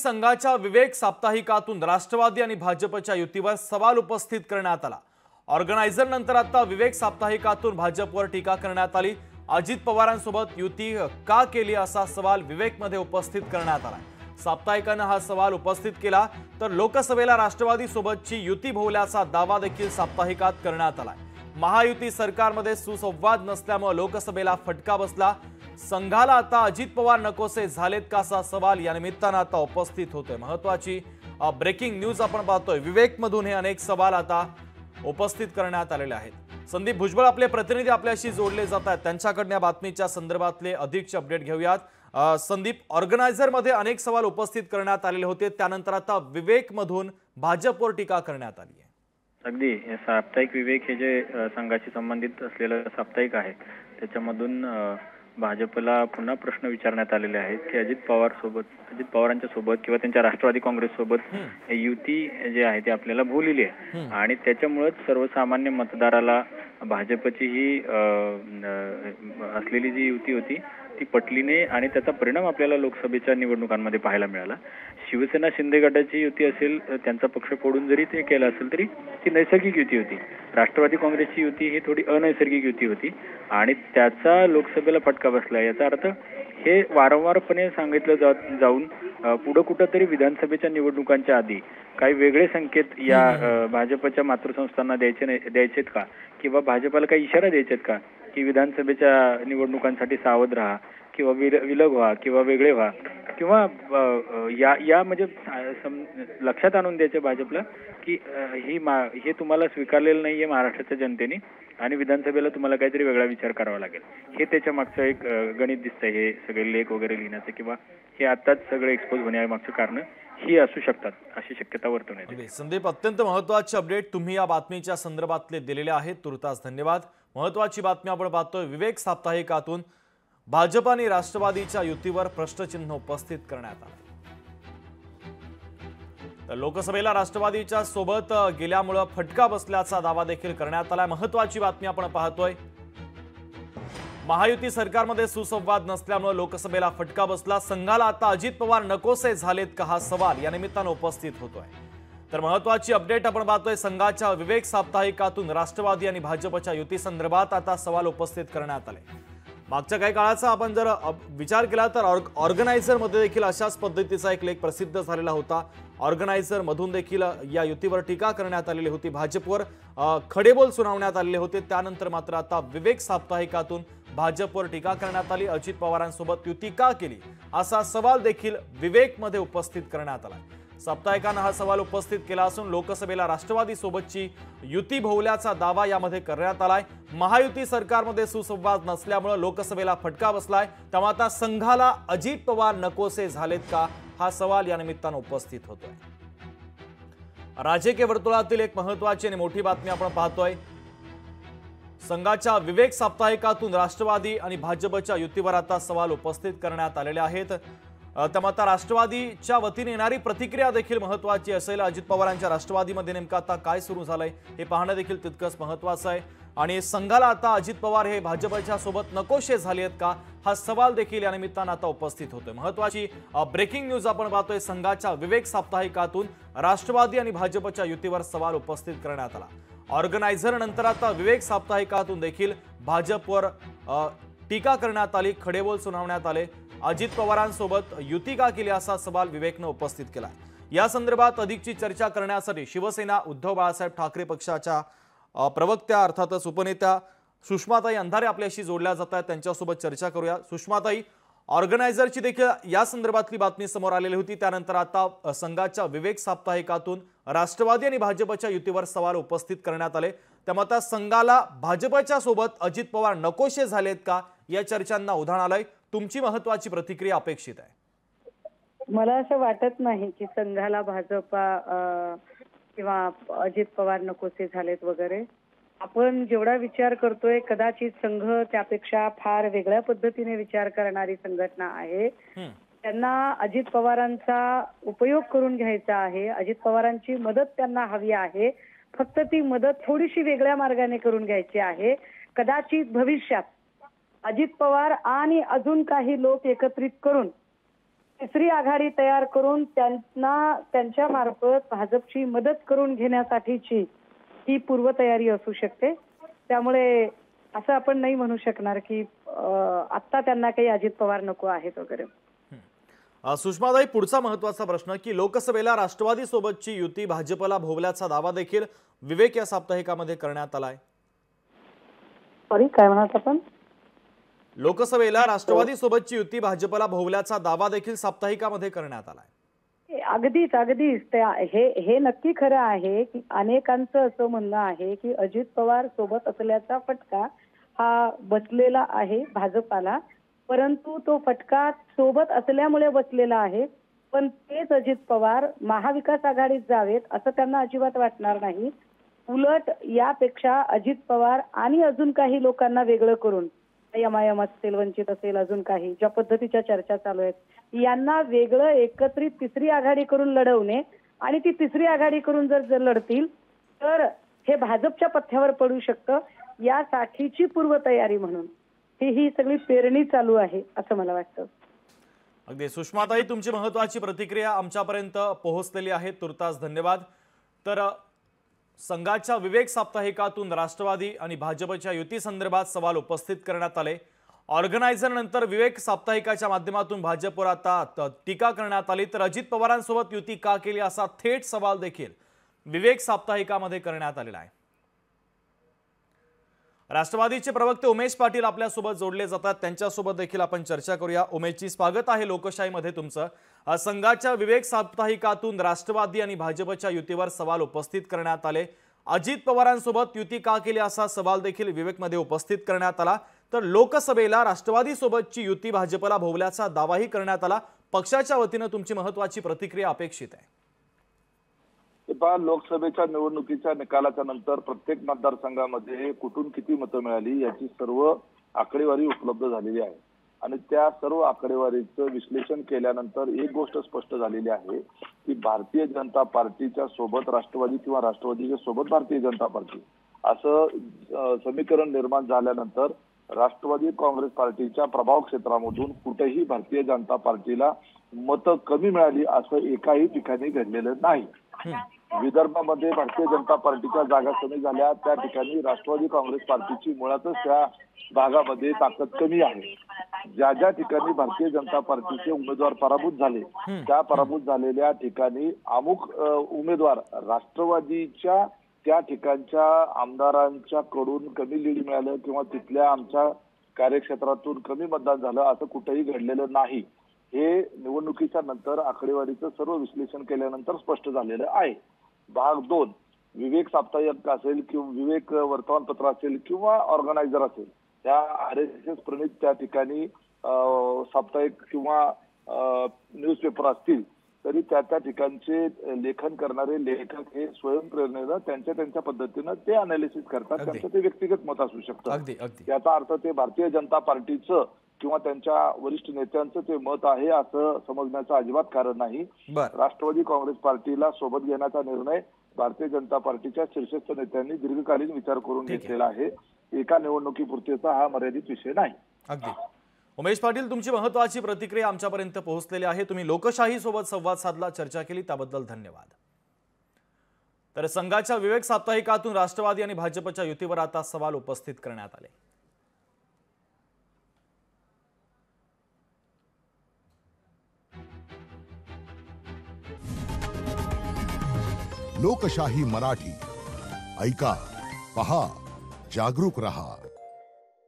संघाच्या विवेक साप्ताहिकातून राष्ट्रवादी आणि भाजपच्या युतीवर सवाल उपस्थित करण्यात आला। ऑर्गनायझर नंतर आता विवेक साप्ताहिकातून भाजपवर टीका करण्यात आली। अजित पवारांसोबत युती का केली असा सवाल विवेकमध्ये उपस्थित करण्यात आला। साप्ताहिकाने हा सवाल उपस्थित केला तर लोकसभेला राष्ट्रवादी सोबतची युती भोवल्याचा दावा देखील साप्ताहिकात करण्यात आला। महायुती सरकारमध्ये सुसंवाद नसल्यामुळे लोकसभेला फटका बसला। संघाला आता अजित पवार नकोसे झालेत का असा सवाल या निमित्तानं आता उपस्थित होतोय। महत्त्वाची ब्रेकिंग न्यूज आपण पाहतोय। विवेक मधून हे अनेक सवाल आता उपस्थित करण्यात आलेले आहेत। संदीप भुजबळ आपले प्रतिनिधी आपल्याशी जोडले जात आहेत, त्यांच्याकडून या बातमीच्या संदर्भातले अधिकचे अपडेट घेऊयात। संदीप, ऑर्गनायझर मध्ये अनेक सवाल उपस्थित करण्यात आलेले होते, त्यानंतर आता विवेक मधून भाजपवर टीका करण्यात आली आहे। अगदी साप्ताहिक विवेक हे जे संघाशी संबंधित असलेलं साप्ताहिक आहे त्याच्यामधून भाजपला पुन्हा प्रश्न विचारण्यात आलेले आहेत की अजित पवारांच्या सोबत किंवा त्यांच्या राष्ट्रवादी काँग्रेस सोबत युती जे आहे ती आपल्याला भोवलेली आहे आणि त्याच्यामुळेच सर्वसामान्य मतदाराला भाजपची ही असलेली जी युती होती ती पटली नाही आणि त्याचा परिणाम आपल्याला लोकसभेच्या निवडणुकांमध्ये पाहायला मिळाला। शिवसेना शिंदे गटाची युती असेल, त्यांचा पक्ष फोडून जरी ते केलं असेल तरी ती नैसर्गिक युती होती। राष्ट्रवादी काँग्रेसची युती ही थोडी अनैसर्गिक युती होती आणि त्याचा लोकसभेला फटका बसला। याचा अर्थ हे वारंवारपणे सांगितलं जाऊन पुढे कुठेतरी विधानसभेच्या निवडणुकांच्या आधी काही वेगळे संकेत या भाजपच्या मातृसंस्थांना द्यायचेत का किंवा भाजपला काही इशारा द्यायचेत का की विधानसभेच्या निवडणुकांसाठी सावध राहा किंवा विलग व्हा किंवा वेगळे व्हा किंवा या म्हणजे लक्षात आणून द्यायचे भाजपला की हे तुम्हाला स्वीकारलेलं नाहीये महाराष्ट्राच्या जनतेने आणि विधानसभेला तुम्हाला काहीतरी वेगळा विचार करावा लागेल। हे त्याच्या मागचं एक गणित दिसतंय। हे सगळे लेख वगैरे लिहिण्याचं किंवा हे आताच सगळे एक्सपोज होण्यामागचं कारण ही असू शकतात, अशी शक्यता वर्तवण्यात येते। संदीप, अत्यंत महत्त्वाचे अपडेट तुम्ही या बातमीच्या संदर्भातले दिलेले आहेत, तुर्तास धन्यवाद। महत्त्वाची बातमी आपण पाहतोय। विवेक साप्ताहिकातून भाजप आणि राष्ट्रवादीच्या युतीवर प्रश्नचिन्ह उपस्थित करण्यात आले। तर लोकसभेला राष्ट्रवादीच्या सोबत गेल्यामुळे फटका बसल्याचा दावा देखील करण्यात आला। महत्त्वाची बातमी आपण पाहतोय। महायुती सरकारमध्ये सुसंवाद नसल्यामुळे लोकसभेला फटका बसला। संघाला आता अजित पवार नकोसे झालेत का हा सवाल या निमित्तानं उपस्थित होतोय। तर महत्त्वाची अपडेट आपण पाहतोय। संघाच्या विवेक साप्ताहिकातून राष्ट्रवादी आणि भाजपच्या युती संदर्भात आता सवाल उपस्थित करण्यात आले। मागच्या काही काळाचा आपण जर विचार केला तर ऑर्गनायझर मध्ये देखील अशाच पद्धतीचा एक लेख प्रसिद्ध झालेला होता। ऑर्गनायझर मधून देखील या युतीवर टीका करण्यात आलेली होती, भाजपवर खडेबोल सुनावण्यात आलेले होते। त्यानंतर मात्र आता विवेक साप्ताहिकातून भाजपवर टीका करण्यात आली। अजित पवारांसोबत युती का केली असा सवाल देखील विवेक मध्ये उपस्थित करण्यात आला। साप्ताहिकानं हा सवाल उपस्थित केला असून लोकसभेला राष्ट्रवादी सोबतची युती भोवल्याचा दावा यामध्ये करण्यात आलाय। महायुती सरकारमध्ये सुसंवाद नसल्यामुळे लोकसभेला फटका बसलाय, त्यामुळे आता संघाला अजित पवार नकोसे झालेत का हा सवाल या निमित्तानं उपस्थित होतोय। राजकीय वर्तुळातील एक महत्त्वाची आणि मोठी बातमी आपण पाहतोय। संघाच्या विवेक साप्ताहिकातून राष्ट्रवादी आणि भाजपच्या युतीवर आता सवाल उपस्थित करण्यात आलेले आहेत। त्यामुळे आता राष्ट्रवादीच्या वतीने येणारी प्रतिक्रिया देखील महत्त्वाची असेल। अजित पवारांच्या राष्ट्रवादीमध्ये नेमकं आता काय सुरू झालंय हे पाहणं देखील तितकंच महत्त्वाचं आहे आणि संघाला आता अजित पवार हे भाजपच्या सोबत नकोशे झाले आहेत का हा सवाल देखील या निमित्तानं आता उपस्थित होतोय। महत्त्वाची ब्रेकिंग न्यूज आपण पाहतोय। संघाच्या विवेक साप्ताहिकातून राष्ट्रवादी आणि भाजपच्या युतीवर सवाल उपस्थित करण्यात आला। ऑर्गनायझर नंतर आता विवेक साप्ताहिकातून देखील भाजपवर टीका करण्यात आली, खडेबोल सुनावण्यात आले। अजित पवारांसोबत युती का केली असा सवाल विवेकनं उपस्थित केला। या संदर्भात अधिकची चर्चा करण्यासाठी शिवसेना उद्धव बाळासाहेब ठाकरे पक्षाच्या प्रवक्त्या अर्थातच उपनेत्या सुषमाताई अंधारे आपल्याशी जोडल्या जात आहेत, त्यांच्यासोबत चर्चा करूया। सुषमाताई, ऑर्गनायझरची देखील या संदर्भातली बातमी समोर आलेली होती, त्यानंतर आता संघाच्या विवेक साप्ताहिकातून राष्ट्रवादी आणि भाजपच्या युतीवर सवाल उपस्थित करण्यात आले। त्यामुळे आता संघाला भाजपच्या सोबत अजित पवार नकोशे झालेत का या चर्चांना उधाण आलंय। तुमची महत्त्वाची प्रतिक्रिया अपेक्षित आहे। मला असं वाटत नाही की संघाला भाजपा किंवा अजित पवार नकोसे झालेत वगैरे। आपण जेवढा विचार करतोय कदाचित संघ त्यापेक्षा फार वेगळ्या पद्धतीने विचार करणारी संघटना आहे। त्यांना अजित पवारांचा उपयोग करून घ्यायचा आहे, अजित पवारांची मदत त्यांना हवी आहे, फक्त ती मदत थोडीशी वेगळ्या मार्गाने करून घ्यायची आहे। कदाचित भविष्यात अजित पवार आणि अजून काही लोक एकत्रित करून तिसरी आघाडी तयार करून त्यांना त्यांच्या मार्फत भाजपची मदत करून घेण्यासाठीची ही पूर्वतयारी असू शकते. त्यामुळे असं आपण नाही म्हणू शकणार की आता त्यांना काही अजित पवार नको आहेत वगैरे. सुषमाताई, पुढचा महत्वाचा प्रश्न की लोकसभेला राष्ट्रवादी सोबतची युती भाजपला भोवल्याचा दावा देखील विवेक या साप्ताहिकामध्ये करण्यात आलाय. सॉरी, काय म्हणाल आपण? लोकसभेला राष्ट्रवादी सोबतची युती भाजपला भोवल्याचा दावा देखील साप्ताहिकामध्ये करण्यात आलाय. अगदीच हे नक्की खरं आहे की अनेकांचं असं म्हणणं आहे की अजित पवार सोबत असल्याचा फटका हा बसलेला आहे भाजपाला, परंतु तो फटका सोबत असल्यामुळे बसलेला आहे. पण तेच अजित पवार महाविकास आघाडीत जावेत असं त्यांना अजिबात वाटणार नाही. उलट यापेक्षा अजित पवार आणि अजून काही लोकांना वेगळं करून, एमआयएम असेल, वंचित असेल, अजून काही ज्या पद्धतीच्या चर्चा चालू आहेत, यांना वेगळं एकत्रित तिसरी आघाडी करून लढवणे आणि ती तिसरी आघाडी करून जर लढतील तर हे भाजपच्या पथ्यावर पडू शकतं. यासाठीची पूर्वतयारी म्हणून ही सगळी पेरणी चालू आहे असं मला वाटतं. अगदी सुषमाताई, तुमची महत्वाची प्रतिक्रिया आमच्यापर्यंत पोहोचलेली आहे, तुर्तास धन्यवाद. तर संघाच्या विवेक साप्ताहिकातून राष्ट्रवादी आणि भाजपच्या युती संदर्भात सवाल उपस्थित करण्यात आले. ऑर्गनायझर नंतर विवेक साप्ताहिकाच्या माध्यमातून भाजपवर आता टीका करण्यात आली. तर अजित पवारांसोबत युती का केली असा थेट सवाल देखील विवेक साप्ताहिकामध्ये करण्यात आलेला आहे. राष्ट्रवादीचे प्रवक्ते उमेश पाटील आपल्यासोबत जोडले जातात, त्यांच्यासोबत देखील आपण चर्चा करूया. उमेशजी, स्वागत आहे लोकशाहीमध्ये तुमचं. संघाच्या विवेक साप्ताहिकातून राष्ट्रवादी आणि भाजपच्या युतीवर सवाल उपस्थित करण्यात आले. अजित पवारांसोबत युती का केली असा सवाल देखील विवेकमध्ये उपस्थित करण्यात आला. तर लोकसभेला राष्ट्रवादी सोबतची युती भाजपला भोवल्याचा दावाही करण्यात आला. पक्षाच्या वतीनं तुमची महत्वाची प्रतिक्रिया अपेक्षित आहे. लोकसभेच्या निवडणुकीच्या निकालाच्या नंतर प्रत्येक मतदारसंघामध्ये कुठून किती मतं मिळाली याची सर्व आकडेवारी उपलब्ध झालेली आहे आणि त्या सर्व आकडेवारीचं विश्लेषण केल्यानंतर एक गोष्ट स्पष्ट झालेली आहे की भारतीय जनता पार्टीच्या सोबत राष्ट्रवादी किंवा राष्ट्रवादीच्या सोबत भारतीय जनता पार्टी असं समीकरण निर्माण झाल्यानंतर राष्ट्रवादी काँग्रेस पार्टीच्या प्रभाव क्षेत्रामधून कुठेही भारतीय जनता पार्टीला मतं कमी मिळाली असं एकाही ठिकाणी घडलेलं नाही. विदर्भामध्ये भारतीय जनता पार्टीच्या जागा कमी झाल्या, त्या ठिकाणी राष्ट्रवादी काँग्रेस पार्टीची मुळातच त्या भागामध्ये ताकद कमी आहे. ज्या ज्या ठिकाणी भारतीय जनता पार्टीचे उमेदवार पराभूत झाले त्या पराभूत झालेल्या ठिकाणी अमुक उमेदवार राष्ट्रवादीच्या त्या ठिकाणच्या आमदारांच्या कडून कमी लीड मिळालं किंवा तिथल्या आमच्या कार्यक्षेत्रातून कमी मतदान झालं असं कुठेही घडलेलं नाही. हे निवडणुकीच्या नंतर आकडेवारीचं सर्व विश्लेषण केल्यानंतर स्पष्ट झालेलं आहे. भाग 2 विवेक साप्ताहिक असेल किंवा विवेक वर्तमानपत्र असेल किंवा ऑर्गनायझर असेल, त्या RSS प्रणित त्या ठिकाणी साप्ताहिक किंवा न्यूजपेपर असतील तरी त्या त्या ठिकाणचे लेखन करणारे लेखक हे स्वयंप्रेरणेनं त्यांच्या पद्धतीनं ते अनालिसिस करतात. त्यांचं ते व्यक्तिगत मत असू शकतं. याचा अर्थ ते भारतीय जनता पार्टीचं किंवा त्यांच्या वरिष्ठ नेत्यांचं ते मत आहे असं समजण्याचं अजिबात कारण नाही. राष्ट्रवादी काँग्रेस पार्टीला सोबत घेण्याचा निर्णय भारतीय जनता पार्टीच्या शीर्षस्थ नेत्यांनी दीर्घकालीन विचार करून घेतलेला आहे. एका निवडणुकीपुरतेचा हा मर्यादित विषय नाही. अगदी उमेश पाटील, तुमची महत्वाची प्रतिक्रिया आमच्यापर्यंत पोहोचलेली आहे. तुम्ही लोकशाही सोबत संवाद साधला, चर्चा केली, त्याबद्दल धन्यवाद. तर संघाच्या विवेक साप्ताहिकातून राष्ट्रवादी आणि भाजपच्या युतीवर आता सवाल उपस्थित करण्यात आले. लोकशाही मराठी ऐका, पहा, जागरूक रहा.